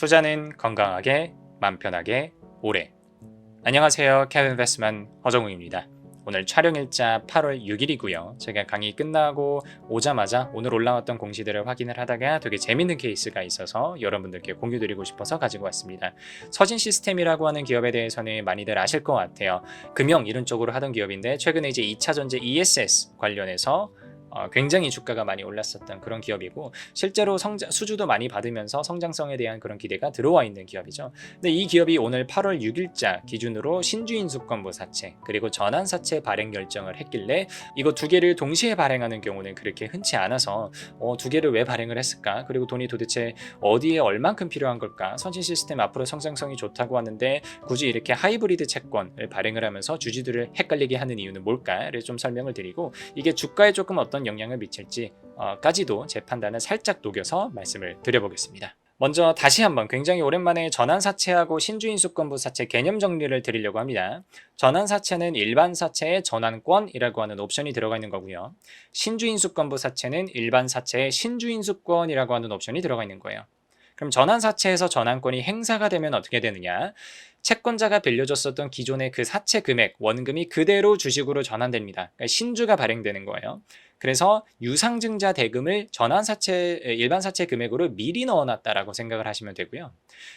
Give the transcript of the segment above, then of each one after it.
투자는 건강하게, 맘 편하게, 오래. 안녕하세요. 캡인베스트먼 허정웅입니다. 오늘 촬영일자 8월 6일이고요. 제가 강의 끝나고 오자마자 오늘 올라왔던 공시들을 확인을 하다가 되게 재밌는 케이스가 있어서 여러분들께 공유드리고 싶어서 가지고 왔습니다. 서진시스템이라고 하는 기업에 대해서는 많이들 아실 것 같아요. 금형 이런 쪽으로 하던 기업인데 최근에 이제 2차전지 ESS 관련해서 굉장히 주가가 많이 올랐었던 그런 기업이고, 실제로 수주도 많이 받으면서 성장성에 대한 그런 기대가 들어와 있는 기업이죠. 근데 이 기업이 오늘 8월 6일자 기준으로 신주인수권부 사채 그리고 전환사채 발행 결정을 했길래, 이거 두 개를 동시에 발행하는 경우는 그렇게 흔치 않아서 두 개를 왜 발행을 했을까, 그리고 돈이 도대체 어디에 얼만큼 필요한 걸까, 선진시스템 앞으로 성장성이 좋다고 하는데 굳이 이렇게 하이브리드 채권을 발행을 하면서 주주들을 헷갈리게 하는 이유는 뭘까를 좀 설명을 드리고, 이게 주가에 조금 어떤 영향을 미칠지 까지도 제 판단을 살짝 녹여서 말씀을 드려보겠습니다. 먼저 다시 한번 굉장히 오랜만에 전환사채하고 신주인수권부 사채 개념 정리를 드리려고 합니다. 전환사채는 일반 사채의 전환권이라고 하는 옵션이 들어가 있는 거고요. 신주인수권부 사채는 일반 사채의 신주인수권이라고 하는 옵션이 들어가 있는 거예요. 그럼 전환사채에서 전환권이 행사가 되면 어떻게 되느냐? 채권자가 빌려줬었던 기존의 그 사채 금액, 원금이 그대로 주식으로 전환됩니다. 그러니까 신주가 발행되는 거예요. 그래서 유상증자 대금을 일반 사채 금액으로 미리 넣어놨다라고 생각을 하시면 되고요.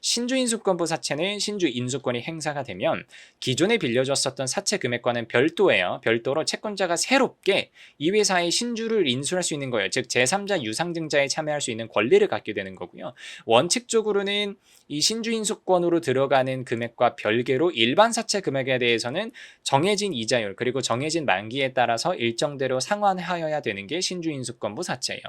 신주인수권부 사채는 신주 인수권이 행사가 되면 기존에 빌려줬었던 사채 금액과는 별도예요. 별도로 채권자가 새롭게 이 회사의 신주를 인수할 수 있는 거예요. 즉 제3자 유상증자에 참여할 수 있는 권리를 갖게 되는 거고요. 원칙적으로는 이 신주인수권으로 들어가는 금액과 별개로 일반 사채 금액에 대해서는 정해진 이자율 그리고 정해진 만기에 따라서 일정대로 상환하여야 되는 게 신주인수권부 사채예요.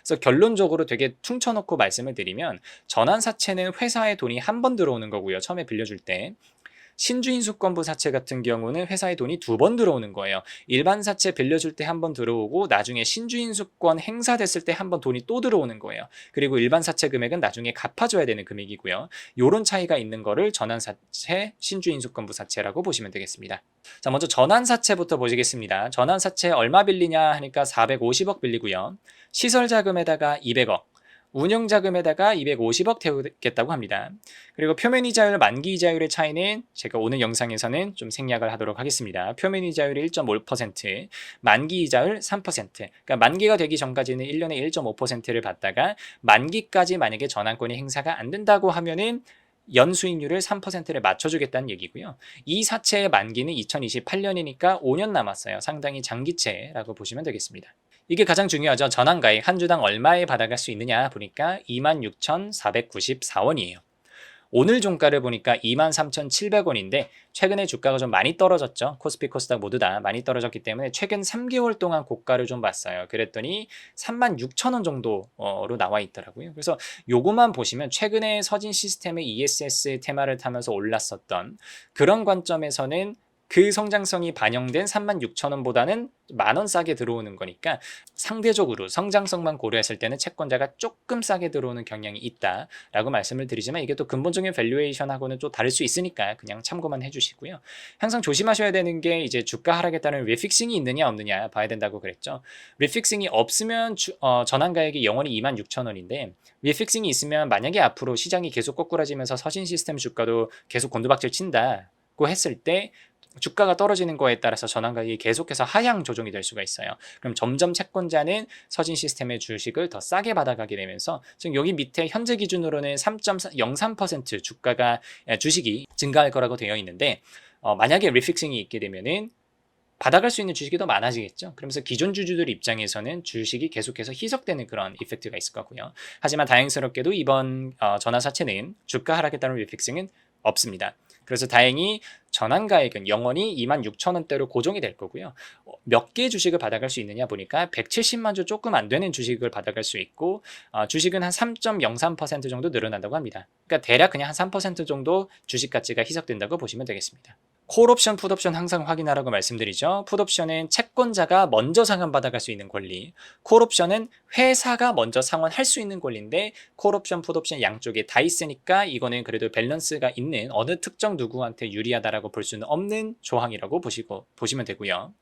그래서 결론적으로 되게 퉁쳐놓고 말씀을 드리면, 전환사채는 회사에 돈이 한 번 들어오는 거고요. 처음에 빌려줄 때. 신주인수권부 사채 같은 경우는 회사에 돈이 두 번 들어오는 거예요. 일반 사채 빌려줄 때 한 번 들어오고, 나중에 신주인수권 행사됐을 때 한 번 돈이 또 들어오는 거예요. 그리고 일반 사채 금액은 나중에 갚아줘야 되는 금액이고요. 이런 차이가 있는 거를 전환사채, 신주인수권부 사채라고 보시면 되겠습니다. 자, 먼저 전환사채부터 보시겠습니다. 전환사채 얼마 빌리냐 하니까 450억 빌리고요. 시설자금에다가 200억, 운영자금에다가 250억 태우겠다고 합니다. 그리고 표면이자율, 만기이자율의 차이는 제가 오늘 영상에서는 좀 생략을 하도록 하겠습니다. 표면이자율이 1.5%, 만기이자율 3%. 그러니까 만기가 되기 전까지는 1년에 1.5%를 받다가 만기까지 만약에 전환권이 행사가 안 된다고 하면은 연수익률을 3%를 맞춰주겠다는 얘기고요. 이 사채의 만기는 2028년이니까 5년 남았어요. 상당히 장기채라고 보시면 되겠습니다. 이게 가장 중요하죠. 전환가액 한 주당 얼마에 받아갈 수 있느냐 보니까 26,494원이에요. 오늘 종가를 보니까 23,700원인데 최근에 주가가 좀 많이 떨어졌죠. 코스피 코스닥 모두 다 많이 떨어졌기 때문에 최근 3개월 동안 고가를 좀 봤어요. 그랬더니 36,000원 정도로 나와 있더라고요. 그래서 요거만 보시면 최근에 서진 시스템의 ESS 테마를 타면서 올랐었던 그런 관점에서는 그 성장성이 반영된 36,000원보다는 만원 싸게 들어오는 거니까, 상대적으로 성장성만 고려했을 때는 채권자가 조금 싸게 들어오는 경향이 있다라고 말씀을 드리지만, 이게 또 근본적인 밸류에이션하고는 또 다를 수 있으니까 그냥 참고만 해주시고요. 항상 조심하셔야 되는 게, 이제 주가 하락에 따른 리픽싱이 있느냐 없느냐 봐야 된다고 그랬죠. 리픽싱이 없으면 전환가액이 영원히 26,000원인데, 리픽싱이 있으면 만약에 앞으로 시장이 계속 거꾸라지면서 서신 시스템 주가도 계속 곤두박질 친다고 했을 때 주가가 떨어지는 거에 따라서 전환가액이 계속해서 하향 조정이 될 수가 있어요. 그럼 점점 채권자는 서진 시스템의 주식을 더 싸게 받아가게 되면서, 지금 여기 밑에 현재 기준으로는 3.03% 주식이 증가할 거라고 되어 있는데, 만약에 리픽싱이 있게 되면은 받아갈 수 있는 주식이 더 많아지겠죠. 그러면서 기존 주주들 입장에서는 주식이 계속해서 희석되는 그런 이펙트가 있을 거고요. 하지만 다행스럽게도 이번 전환사채는 주가 하락에 따른 리픽싱은 없습니다. 그래서 다행히 전환가액은 영원히 26,000원대로 고정이 될 거고요. 몇 개 주식을 받아갈 수 있느냐 보니까 170만 주 조금 안 되는 주식을 받아갈 수 있고, 주식은 한 3.03% 정도 늘어난다고 합니다. 그러니까 대략 그냥 한 3% 정도 주식 가치가 희석된다고 보시면 되겠습니다. 콜옵션, 풋옵션 항상 확인하라고 말씀드리죠. 풋옵션은 채권자가 먼저 상환받아갈 수 있는 권리, 콜옵션은 회사가 먼저 상환할 수 있는 권리인데, 콜옵션, 풋옵션 양쪽에 다 있으니까 이거는 그래도 밸런스가 있는, 어느 특정 누구한테 유리하다라고 볼 수는 없는 조항이라고 보시면 되고요.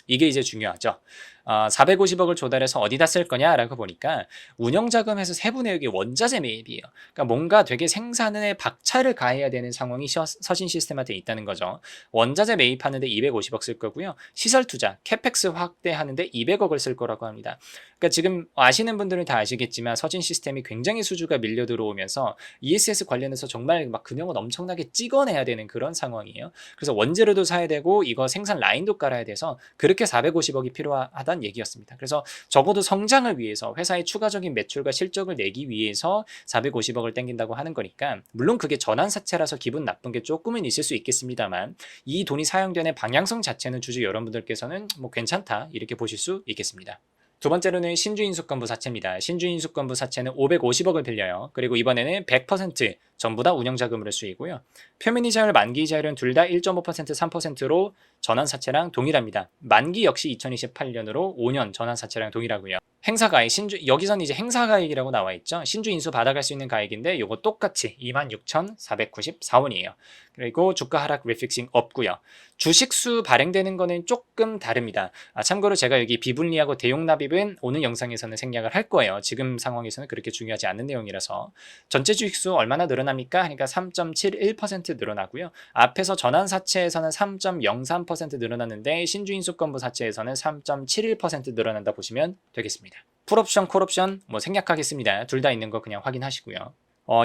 이게 이제 중요하죠. 450억을 조달해서 어디다 쓸 거냐라고 보니까 운영자금에서 세부 내역이 원자재 매입이에요. 그러니까 뭔가 되게 생산에 박차를 가해야 되는 상황이 서진 시스템한테 있다는 거죠. 원자재 매입하는데 250억 쓸 거고요. 시설 투자, 캐펙스 확대하는데 200억을 쓸 거라고 합니다. 그러니까 지금 아시는 분들은 다 아시겠지만 서진 시스템이 굉장히 수주가 밀려 들어오면서 ESS 관련해서 정말 막 근영은 엄청나게 찍어내야 되는 그런 상황이에요. 그래서 원재료도 사야 되고 이거 생산 라인도 깔아야 돼서 그렇게 450억이 필요하다는 얘기였습니다. 그래서 적어도 성장을 위해서 회사의 추가적인 매출과 실적을 내기 위해서 450억을 땡긴다고 하는 거니까 물론 그게 전환사채라서 기분 나쁜 게 조금은 있을 수 있겠습니다만 이 돈이 사용되는 방향성 자체는 주주 여러분들께서는 뭐 괜찮다 이렇게 보실 수 있겠습니다. 두 번째로는 신주인수권부 사채입니다. 신주인수권부 사채는 550억을 빌려요. 그리고 이번에는 100% 전부 다 운영자금으로 쓰이고요. 표면이자율, 만기이자율은 둘 다 1.5%, 3%로 전환사채랑 동일합니다. 만기 역시 2028년으로 5년 전환사채랑 동일하고요. 행사가액, 여기선 이제 행사가액이라고 나와 있죠. 신주인수 받아갈 수 있는 가액인데 요거 똑같이 26,494원이에요. 그리고 주가 하락 리픽싱 없고요. 주식수 발행되는 거는 조금 다릅니다. 참고로 제가 여기 비분리하고 대용납입은 오는 영상에서는 생략을 할 거예요. 지금 상황에서는 그렇게 중요하지 않은 내용이라서. 전체 주식수 얼마나 늘어납니까? 그러니까 3.71% 늘어나고요. 앞에서 전환사채에서는 3.03% 늘어났는데 신주인수권부 사채에서는 3.71% 늘어난다 보시면 되겠습니다. 풀옵션, 콜옵션 뭐 생략하겠습니다. 둘 다 있는 거 그냥 확인하시고요.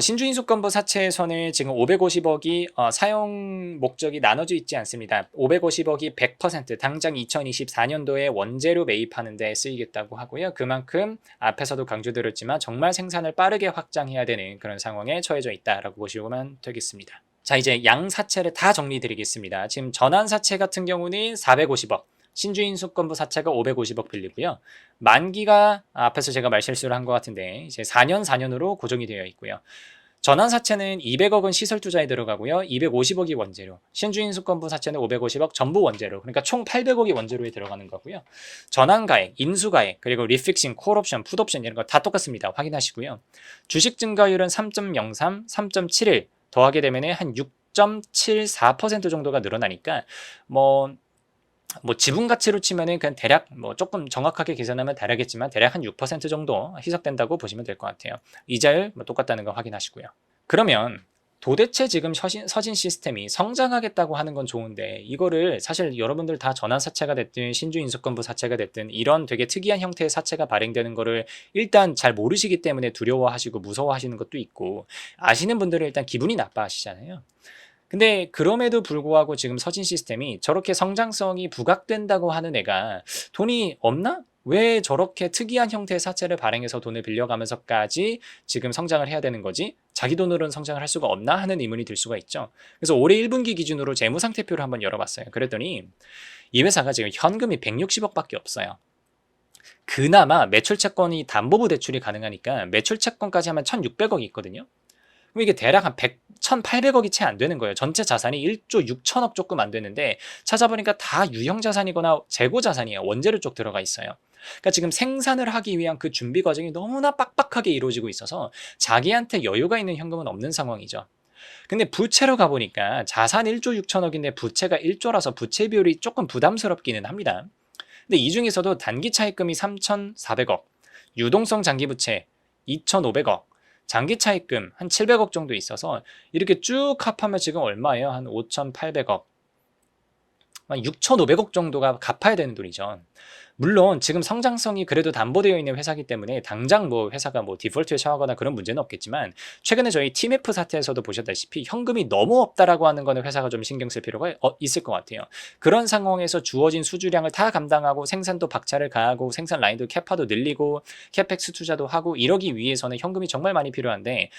신주인수권부 사채에서는 지금 550억이 사용 목적이 나눠져 있지 않습니다. 550억이 100% 당장 2024년도에 원재료 매입하는 데 쓰이겠다고 하고요. 그만큼 앞에서도 강조드렸지만 정말 생산을 빠르게 확장해야 되는 그런 상황에 처해져 있다라고 보시면 되겠습니다. 자, 이제 양 사채를 다 정리드리겠습니다. 지금 전환사채 같은 경우는 450억, 신주인수권부 사채가 550억 빌리고요. 만기가 앞에서 제가 말실수를 한 것 같은데 이제 4년으로 고정이 되어 있고요. 전환사채는 200억은 시설 투자에 들어가고요. 250억이 원재료. 신주인수권부 사채는 550억 전부 원재료. 그러니까 총 800억이 원재료에 들어가는 거고요. 전환가액, 인수가액, 그리고 리픽싱, 콜옵션, 풋옵션 이런 거 다 똑같습니다. 확인하시고요. 주식 증가율은 3.03, 3.71 더하게 되면 한 6.74% 정도가 늘어나니까 뭐 지분 가치로 치면은 그냥 대략 조금 정확하게 계산하면 다르겠지만 대략 한 6% 정도 희석된다고 보시면 될 것 같아요. 이자율 똑같다는 거 확인하시고요. 그러면 도대체 지금 서진 시스템이 성장하겠다고 하는 건 좋은데 이거를 사실 여러분들 다 전환사채가 됐든 신주인수권부 사채가 됐든 이런 되게 특이한 형태의 사채가 발행되는 거를 일단 잘 모르시기 때문에 두려워하시고 무서워하시는 것도 있고 아시는 분들은 일단 기분이 나빠하시잖아요. 근데 그럼에도 불구하고 지금 서진 시스템이 저렇게 성장성이 부각된다고 하는 애가 돈이 없나? 왜 저렇게 특이한 형태의 사채를 발행해서 돈을 빌려가면서까지 지금 성장을 해야 되는 거지? 자기 돈으로는 성장을 할 수가 없나 하는 의문이 들 수가 있죠. 그래서 올해 1분기 기준으로 재무상태표를 한번 열어봤어요. 그랬더니 이 회사가 지금 현금이 160억밖에 없어요. 그나마 매출채권이 담보부 대출이 가능하니까 매출채권까지 하면 1,600억이 있거든요. 그럼 이게 대략 한 1,800억이 채 안 되는 거예요. 전체 자산이 1조 6천억 조금 안 되는데 찾아보니까 다 유형 자산이거나 재고 자산이에요. 원재료 쪽 들어가 있어요. 그러니까 지금 생산을 하기 위한 그 준비 과정이 너무나 빡빡하게 이루어지고 있어서 자기한테 여유가 있는 현금은 없는 상황이죠. 근데 부채로 가보니까 자산 1조 6천억인데 부채가 1조라서 부채 비율이 조금 부담스럽기는 합니다. 근데 이 중에서도 단기 차입금이 3,400억, 유동성 장기 부채 2,500억, 장기 차입금 한 700억 정도 있어서 이렇게 쭉 합하면 지금 얼마예요? 한 5,800억, 한 6,500억 정도가 갚아야 되는 돈이죠. 물론 지금 성장성이 그래도 담보되어 있는 회사이기 때문에 당장 회사가 디폴트에 처하거나 그런 문제는 없겠지만 최근에 저희 TMF 사태에서도 보셨다시피 현금이 너무 없다라고 하는 거는 회사가 좀 신경 쓸 필요가 있을 것 같아요. 그런 상황에서 주어진 수주량을 다 감당하고 생산도 박차를 가하고 생산 라인도 캐파도 늘리고 캐펙스 투자도 하고 이러기 위해서는 현금이 정말 많이 필요한데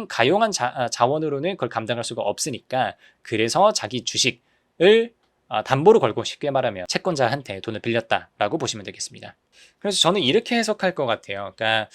가용한 자원으로는 그걸 감당할 수가 없으니까 그래서 자기 주식을 담보로 걸고 쉽게 말하면 채권자한테 돈을 빌렸다라고 보시면 되겠습니다. 그래서 저는 이렇게 해석할 것 같아요. 그러니까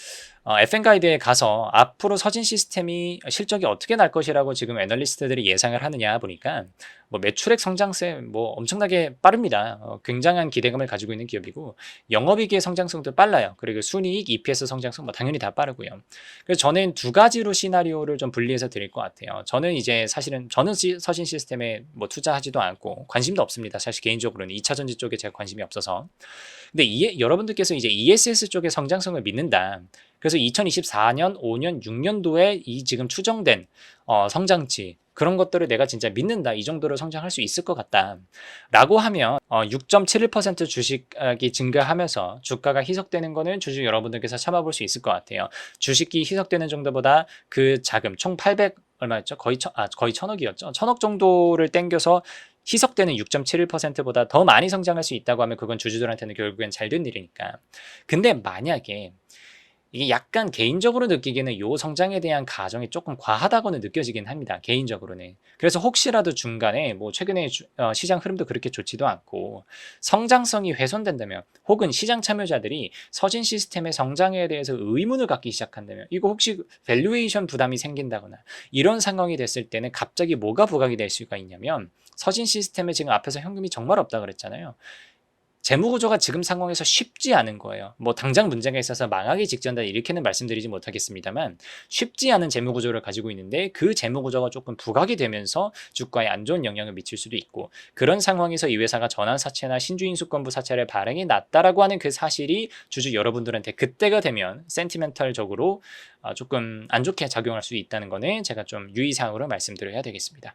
FN 가이드에 가서 앞으로 서진 시스템이 실적이 어떻게 날 것이라고 지금 애널리스트들이 예상을 하느냐 보니까 뭐 매출액 성장세 뭐 엄청나게 빠릅니다. 굉장한 기대감을 가지고 있는 기업이고 영업이익의 성장성도 빨라요. 그리고 순이익, EPS 성장성 뭐 당연히 다 빠르고요. 그래서 저는 두 가지로 시나리오를 좀 분리해서 드릴 것 같아요. 저는 이제 사실은 저는 서진 시스템에 뭐 투자하지도 않고 관심도 없습니다. 사실 개인적으로는 2차 전지 쪽에 제가 관심이 없어서. 근데 여러분들께서 이제 ESS 쪽의 성장성을 믿는다. 그래서 2024년, 5년, 6년도에 이 지금 추정된 성장치 그런 것들을 내가 진짜 믿는다. 이 정도로 성장할 수 있을 것 같다. 라고 하면 6.71% 주식이 증가하면서 주가가 희석되는 거는 주주 여러분들께서 참아볼 수 있을 것 같아요. 주식이 희석되는 정도보다 그 자금 총 800 얼마였죠? 거의 1000억이었죠. 1000억 정도를 땡겨서 희석되는 6.71%보다 더 많이 성장할 수 있다고 하면 그건 주주들한테는 결국엔 잘 된 일이니까. 근데 만약에 이게 약간 개인적으로 느끼기에는 요 성장에 대한 가정이 조금 과하다고는 느껴지긴 합니다. 개인적으로는. 그래서 혹시라도 중간에 뭐 최근에 시장 흐름도 그렇게 좋지도 않고 성장성이 훼손된다면 혹은 시장 참여자들이 서진 시스템의 성장에 대해서 의문을 갖기 시작한다면 이거 혹시 밸류에이션 부담이 생긴다거나 이런 상황이 됐을 때는 갑자기 뭐가 부각이 될 수가 있냐면 서진 시스템에 지금 앞에서 현금이 정말 없다 그랬잖아요. 재무 구조가 지금 상황에서 쉽지 않은 거예요. 뭐 당장 문제가 있어서 망하기 직전다 이렇게는 말씀드리지 못하겠습니다만 쉽지 않은 재무 구조를 가지고 있는데 그 재무 구조가 조금 부각이 되면서 주가에 안 좋은 영향을 미칠 수도 있고 그런 상황에서 이 회사가 전환 사채나 신주인 수권부 사채를 발행이 났다라고 하는 그 사실이 주주 여러분들한테 그때가 되면 센티멘털적으로 조금 안 좋게 작용할 수 있다는 거는 제가 좀 유의사항으로 말씀드려야 되겠습니다.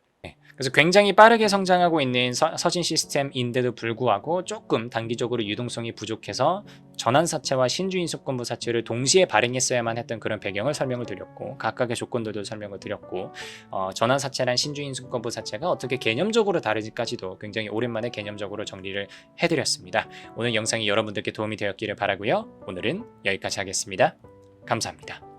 그래서 굉장히 빠르게 성장하고 있는 서진 시스템인데도 불구하고 조금 단기적으로 유동성이 부족해서 전환사채와 신주인 수권부 사채를 동시에 발행했어야만 했던 그런 배경을 설명을 드렸고 각각의 조건들도 설명을 드렸고 전환사채랑 신주인 수권부 사채가 어떻게 개념적으로 다른지까지도 굉장히 오랜만에 개념적으로 정리를 해드렸습니다. 오늘 영상이 여러분들께 도움이 되었기를 바라고요. 오늘은 여기까지 하겠습니다. 감사합니다.